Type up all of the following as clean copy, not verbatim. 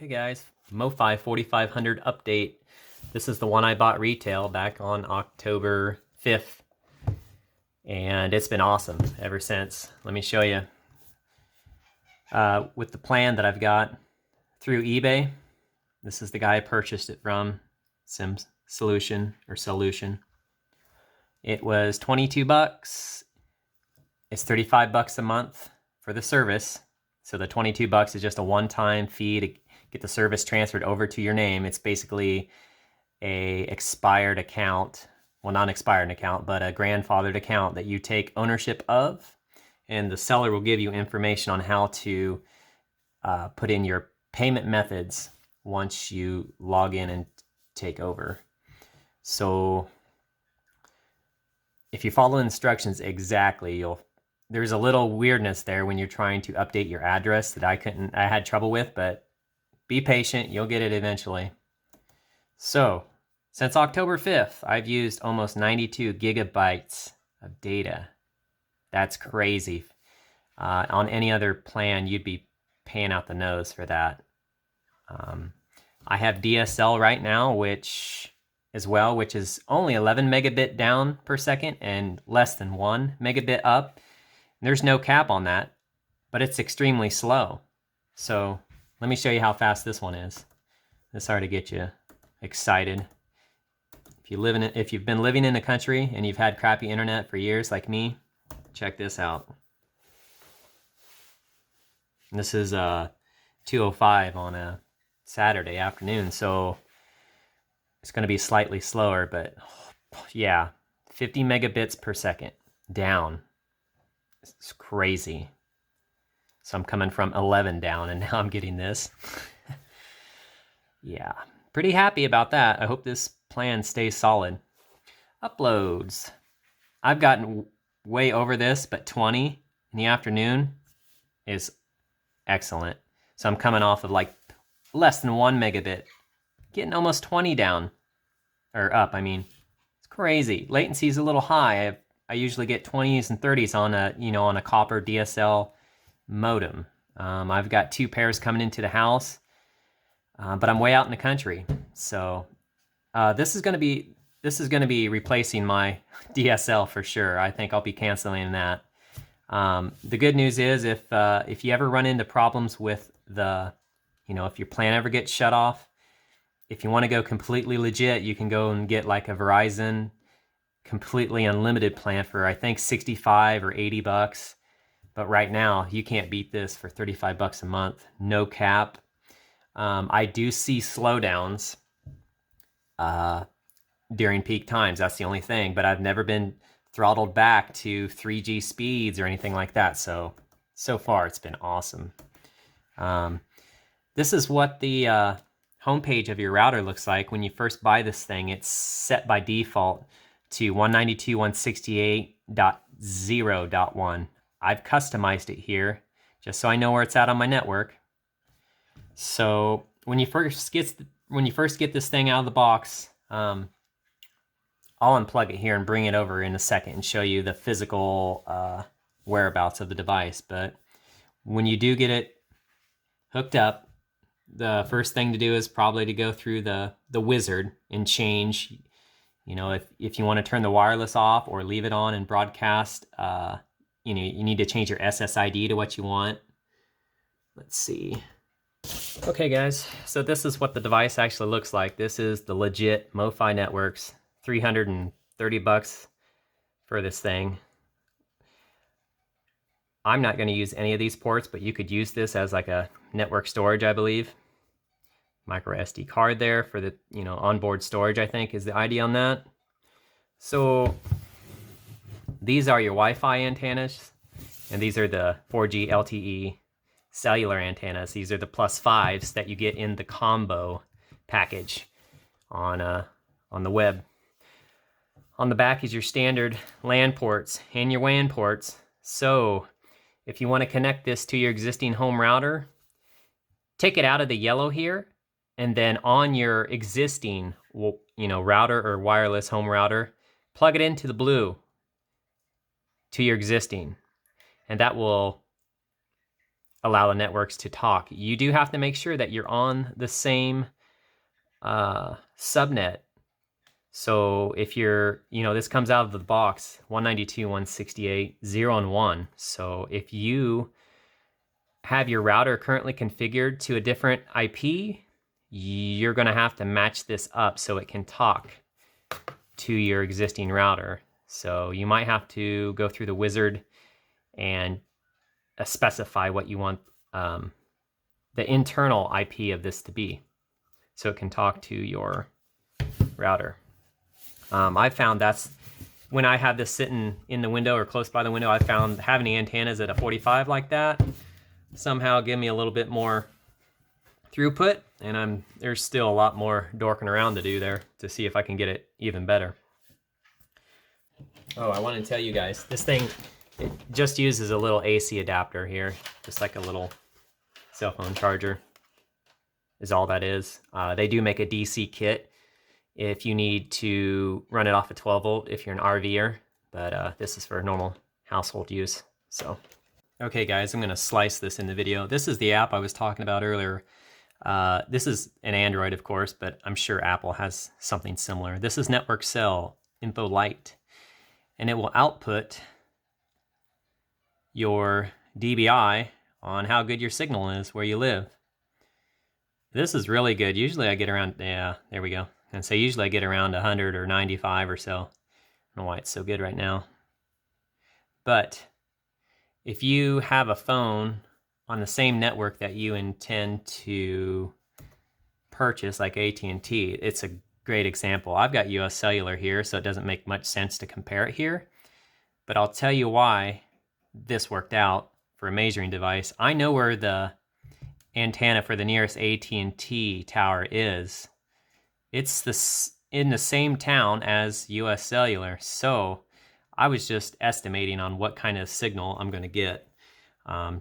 Okay guys, MOFI4500 update. This is the one I bought retail back on October 5th. And it's been awesome ever since. Let me show you. With the plan that I've got through eBay, this is the guy I purchased it from, Solution. It was 22 bucks. It's 35 bucks a month for the service. So the 22 bucks is just a one-time fee to get the service transferred over to your name. It's basically a expired account, well, not an expired account, but a grandfathered account that you take ownership of, and the seller will give you information on how to put in your payment methods once you log in and take over. So if you follow instructions exactly, there's a little weirdness there when you're trying to update your address that I had trouble with, but be patient, you'll get it eventually. So, since October 5th, I've used almost 92 gigabytes of data. That's crazy. On any other plan, you'd be paying out the nose for that. I have DSL right now, which is only 11 megabit down per second and less than 1 megabit up. There's no cap on that, but it's extremely slow. So let me show you how fast this one is. This ought to get you excited. If you've been living in the country and you've had crappy internet for years like me, check this out. This is 2:05 on a Saturday afternoon, so it's going to be slightly slower, but yeah, 50 megabits per second down. It's crazy. So I'm coming from 11 down and now I'm getting this. Yeah, pretty happy about that. I hope this plan stays solid. Uploads. I've gotten way over this, but 20 in the afternoon is excellent. So I'm coming off of like less than 1 megabit, getting almost 20 down, or up, I mean. It's crazy. Latency is a little high. I usually get 20s and 30s on a copper DSL modem. I've got 2 pairs coming into the house, but I'm way out in the country. So this is going to be replacing my DSL for sure. I think I'll be canceling that. The good news is if you ever run into problems with if your plan ever gets shut off, if you want to go completely legit, you can go and get like a Verizon completely unlimited plan for I think 65 or 80 bucks. But right now you can't beat this for 35 bucks a month, no cap. I do see slowdowns during peak times. That's the only thing, but I've never been throttled back to 3G speeds or anything like that. So far it's been awesome. This is what the homepage of your router looks like when you first buy this thing. It's set by default to 192.168.0.1. I've customized it here just so I know where it's at on my network. So when you first get this thing out of the box, I'll unplug it here and bring it over in a second and show you the physical whereabouts of the device. But when you do get it hooked up, the first thing to do is probably to go through the wizard and change. If you want to turn the wireless off or leave it on and broadcast, you need to change your SSID to what you want. Let's see. Okay guys, so this is what the device actually looks like. This is the legit MoFi Networks, 330 bucks for this thing. I'm not going to use any of these ports, but you could use this as like a network storage, I believe. Micro SD card there for the onboard storage, I think is the idea on that. So these are your Wi-Fi antennas, and these are the 4G LTE cellular antennas. These are the +5s that you get in the combo package on the web. On the back is your standard LAN ports and your WAN ports. So if you want to connect this to your existing home router, take it out of the yellow here, and then on your existing router or wireless home router, plug it into the blue to your existing, and that will allow the networks to talk. You do have to make sure that you're on the same subnet. So if you're, this comes out of the box, 192.168, 0 and 1. So if you have your router currently configured to a different IP, you're going to have to match this up so it can talk to your existing router. So you might have to go through the wizard and specify what you want the internal IP of this to be so it can talk to your router. I found that's when I have this sitting in the window or close by the window, I found having the antennas at a 45 like that somehow give me a little bit more throughput, and there's still a lot more dorking around to do there to see if I can get it even better. Oh, I want to tell you guys, this thing, it just uses a little AC adapter here, just like a little cell phone charger is all that is. They do make a DC kit if you need to run it off a 12 volt if you're an RVer, but this is for normal household use. So, okay guys, I'm gonna slice this in the video. This is the app I was talking about earlier. This is an Android, of course, but I'm sure Apple has something similar. This is Network Cell Info Lite, and it will output your DBI on how good your signal is where you live. This is really good. Usually I get around, yeah, there we go. And so usually I get around 100 or 95 or so. I don't know why it's so good right now. But if you have a phone on the same network that you intend to purchase, like AT&T, it's a great example. I've got US Cellular here, so it doesn't make much sense to compare it here. But I'll tell you why this worked out for a measuring device. I know where the antenna for the nearest AT&T tower is. It's in the same town as US Cellular, so I was just estimating on what kind of signal I'm going to get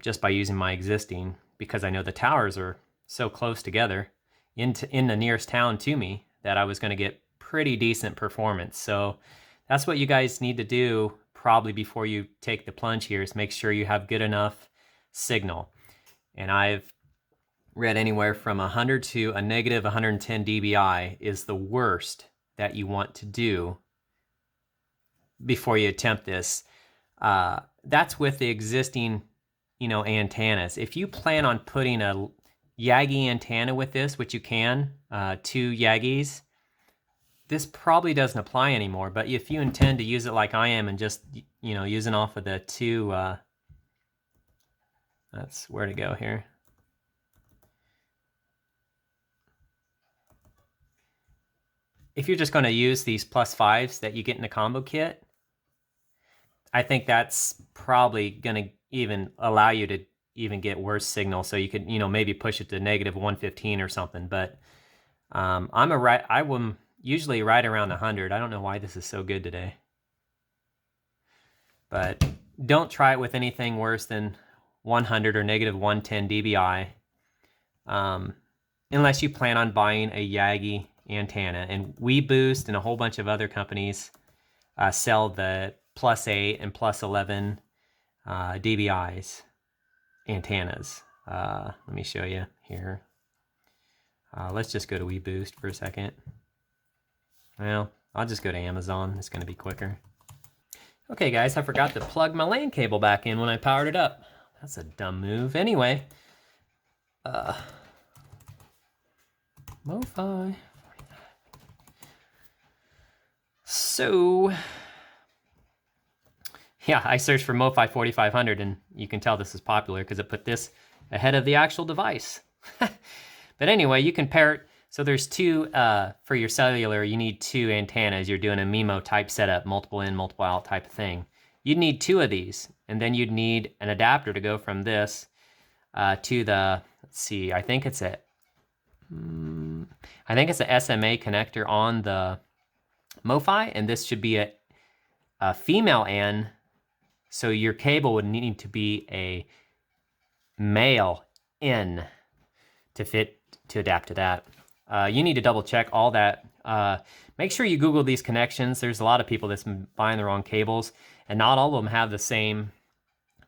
just by using my existing, because I know the towers are so close together in the nearest town to me that I was going to get pretty decent performance. So that's what you guys need to do probably before you take the plunge here, is make sure you have good enough signal. And I've read anywhere from 100 to a negative 110 dBi is the worst that you want to do before you attempt this. That's with the existing, antennas. If you plan on putting a Yagi antenna with this, which you can, 2 Yagis, this probably doesn't apply anymore. But if you intend to use it like I am and just, using off of the 2, that's where to go here. If you're just going to use these +5s that you get in the combo kit, I think that's probably going to even allow you to even get worse signal. So you could, maybe push it to negative 115 or something. But I'm usually right around 100. I don't know why this is so good today. But don't try it with anything worse than 100 or negative 110 dBi, unless you plan on buying a Yagi antenna. And WeBoost and a whole bunch of other companies sell the +8 and +11 dBis antennas. Let me show you here. Let's just go to WeBoost for a second. Well, I'll just go to Amazon. It's going to be quicker. Okay, guys, I forgot to plug my LAN cable back in when I powered it up. That's a dumb move. Anyway, MOFI. So, yeah, I searched for MOFI4500, and you can tell this is popular because it put this ahead of the actual device. But anyway, you can pair it. So there's 2, for your cellular, you need 2 antennas. You're doing a MIMO type setup, multiple in, multiple out type of thing. You'd need 2 of these, and then you'd need an adapter to go from this to the, let's see, I think it's a SMA connector on the MOFI, and this should be a female N, so your cable would need to be a male N to adapt to that. You need to double check all that. Make sure you Google these connections. There's a lot of people that's buying the wrong cables, and not all of them have the same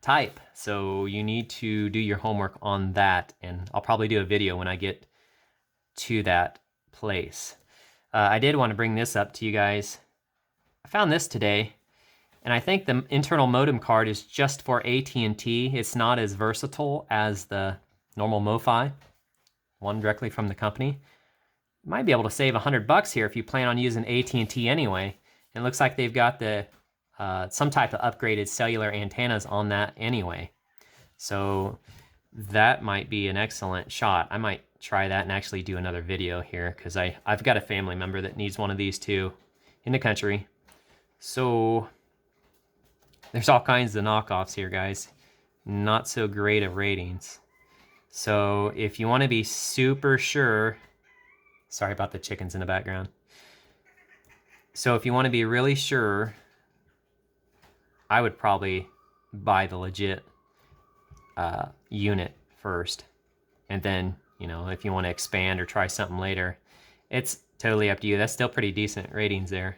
type. So you need to do your homework on that, and I'll probably do a video when I get to that place. I did want to bring this up to you guys. I found this today, and I think the internal modem card is just for AT&T. It's not as versatile as the normal MOFI, one directly from the company. You might be able to save $100 here if you plan on using AT&T anyway. It looks like they've got the some type of upgraded cellular antennas on that anyway. So that might be an excellent shot. I might try that and actually do another video here, because I've got a family member that needs one of these too in the country. So there's all kinds of knockoffs here, guys. Not so great of ratings. So if you want to be super sure, sorry about the chickens in the background. So if you want to be really sure, I would probably buy the legit unit first. And then, you know, if you want to expand or try something later, it's totally up to you. That's still pretty decent ratings there.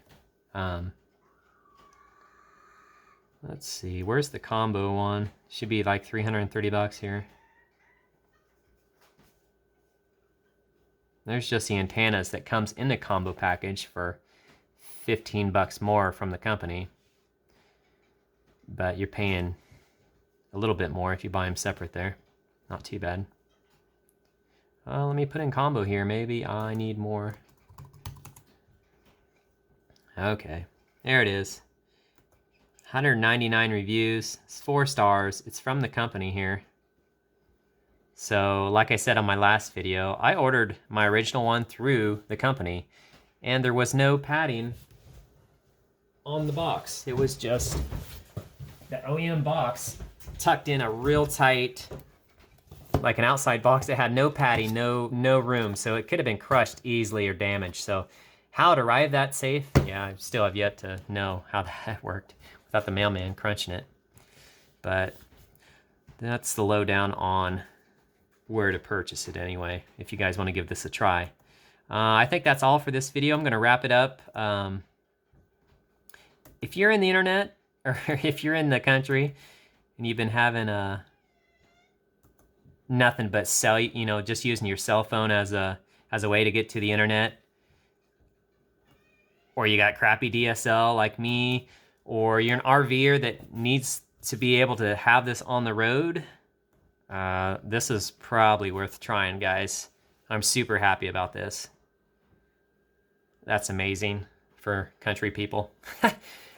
Let's see, where's the combo one? Should be like $330 here. There's just the antennas that comes in the combo package for $15 more from the company. But you're paying a little bit more if you buy them separate there. Not too bad. Let me put in combo here. Maybe I need more. Okay, there it is. 199 reviews. It's 4 stars. It's from the company here. So like I said on my last video, I ordered my original one through the company, and there was no padding on the box. It was just the OEM box tucked in a real tight, like an outside box that had no padding, no room, so it could have been crushed easily or damaged. So how it arrived that safe, yeah, I still have yet to know how that worked without the mailman crunching it. But that's the lowdown on where to purchase it anyway, if you guys want to give this a try. I think that's all for this video. I'm going to wrap it up. If you're in the internet, or if you're in the country and you've been having nothing but just using your cell phone as a way to get to the internet, or you got crappy DSL like me, or you're an RVer that needs to be able to have this on the road, this is probably worth trying, guys. I'm super happy about this. That's amazing for country people. All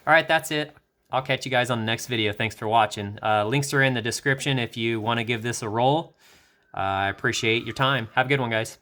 right, that's it. I'll catch you guys on the next video. Thanks for watching. Links are in the description if you want to give this a roll. I appreciate your time. Have a good one, guys.